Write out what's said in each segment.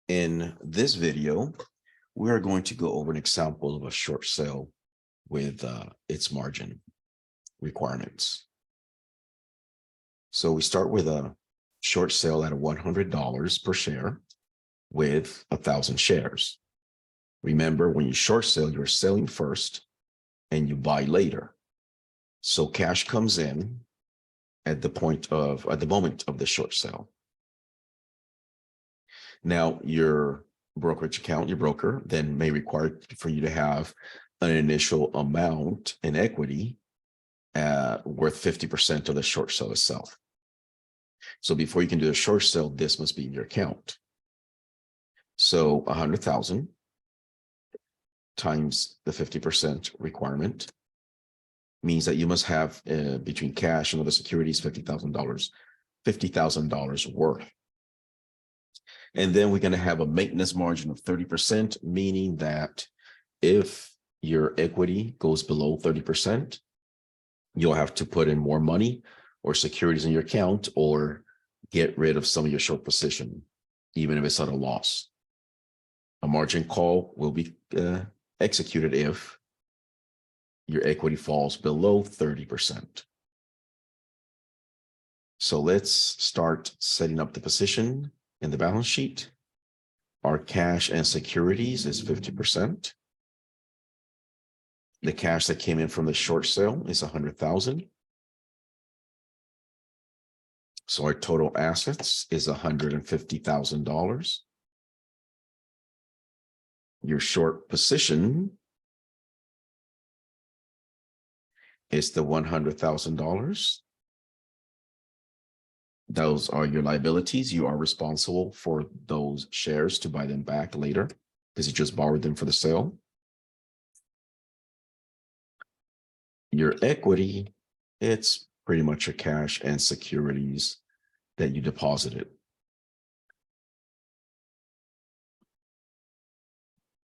In this video, we are going to go over an example of a short sale with its margin requirements. So we start with a short sale at $100 per share with 1,000 shares. Remember, when you short sale, you're selling first and you buy later. So cash comes in at the moment of the short sale. Now, your brokerage account, your broker, then may require for you to have an initial amount in equity worth 50% of the short sale itself. So before you can do a short sale, this must be in your account. So 100,000 times the 50% requirement means that you must have between cash and other securities $50,000 worth. And then we're going to have a maintenance margin of 30%, meaning that if your equity goes below 30%, you'll have to put in more money or securities in your account or get rid of some of your short position, even if it's at a loss. A margin call will be executed if your equity falls below 30%. So let's start setting up the position in the balance sheet. Our cash and securities is 50%. The cash that came in from the short sale is 100,000. So our total assets is $150,000. Your short position is the $100,000. Those are your liabilities. You are responsible for those shares to buy them back later because you just borrowed them for the sale. Your equity, it's pretty much your cash and securities that you deposited.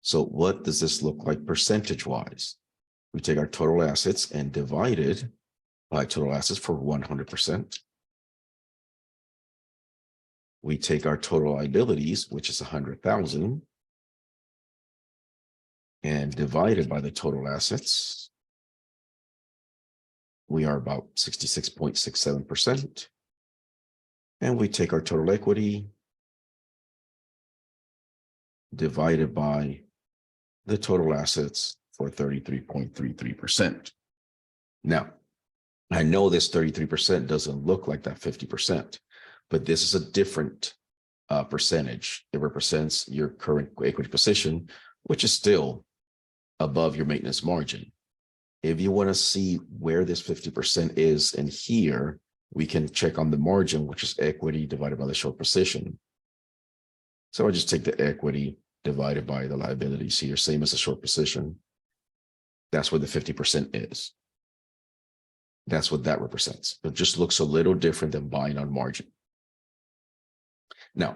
So what does this look like percentage-wise? We take our total assets and divide it by total assets for 100%. We take our total liabilities, which is 100,000, and divide it by the total assets. We are about 66.67%. And we take our total equity divided by the total assets for 33.33%. Now, I know this 33% doesn't look like that 50%, but this is a different percentage. It represents your current equity position, which is still above your maintenance margin. If you want to see where this 50% is in here, we can check on the margin, which is equity divided by the short position. So I just take the equity divided by the liabilities here, same as the short position. That's where the 50% is. That's what that represents. It just looks a little different than buying on margin. Now,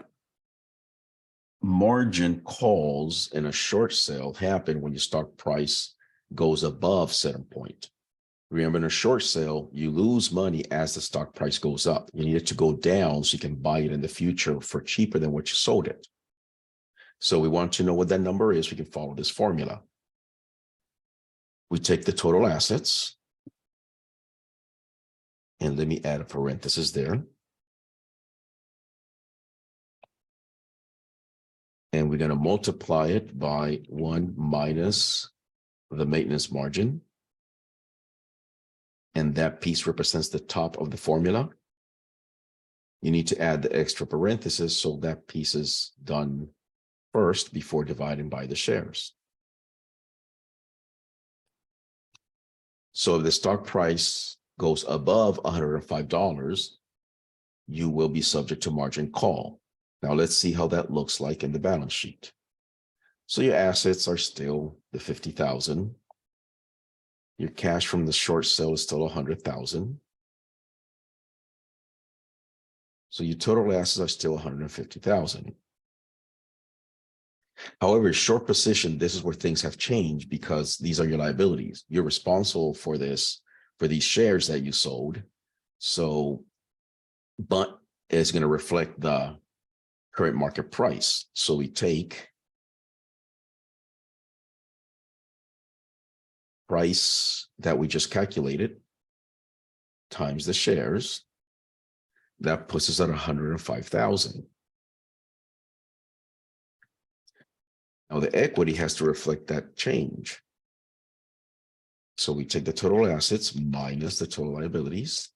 margin calls in a short sale happen when your stock price goes above certain point. Remember, in a short sale, you lose money as the stock price goes up. You need it to go down so you can buy it in the future for cheaper than what you sold it. So we want to know what that number is. We can follow this formula. We take the total assets, and let me add a parenthesis there. And we're going to multiply it by 1 minus the maintenance margin. And that piece represents the top of the formula. You need to add the extra parenthesis so that piece is done first before dividing by the shares. So if the stock price goes above $105, you will be subject to margin call. Now let's see how that looks like in the balance sheet. So your assets are still the 50,000. Your cash from the short sale is still 100,000. So your total assets are still 150,000. However, short position, this is where things have changed because these are your liabilities. You're responsible for this, for these shares that you sold. So, but it's going to reflect the current market price. So we take price that we just calculated times the shares. That puts us at 105,000. Now the equity has to reflect that change. So we take the total assets minus the total liabilities,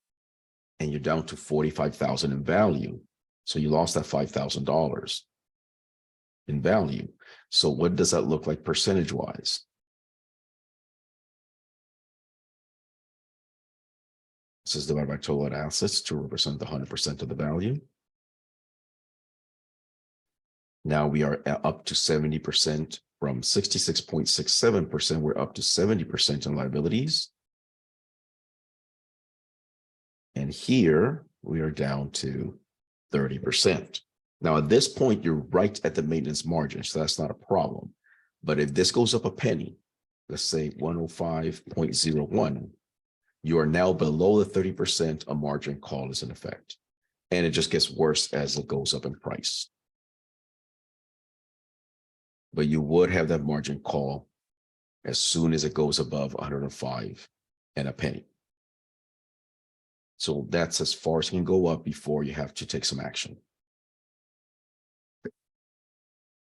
and you're down to 45,000 in value. So you lost that $5,000 in value. So what does that look like percentage-wise? This is divided by total assets to represent the 100% of the value. Now we are up to 70% from 66.67%. We're up to 70% in liabilities. And here we are down to 30%. Now, at this point, you're right at the maintenance margin, so that's not a problem. But if this goes up a penny, let's say 105.01, you are now below the 30%, a margin call is in effect. And it just gets worse as it goes up in price. But you would have that margin call as soon as it goes above 105 and a penny. So that's as far as it can go up before you have to take some action.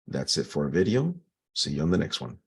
That's it for our video. See you on the next one.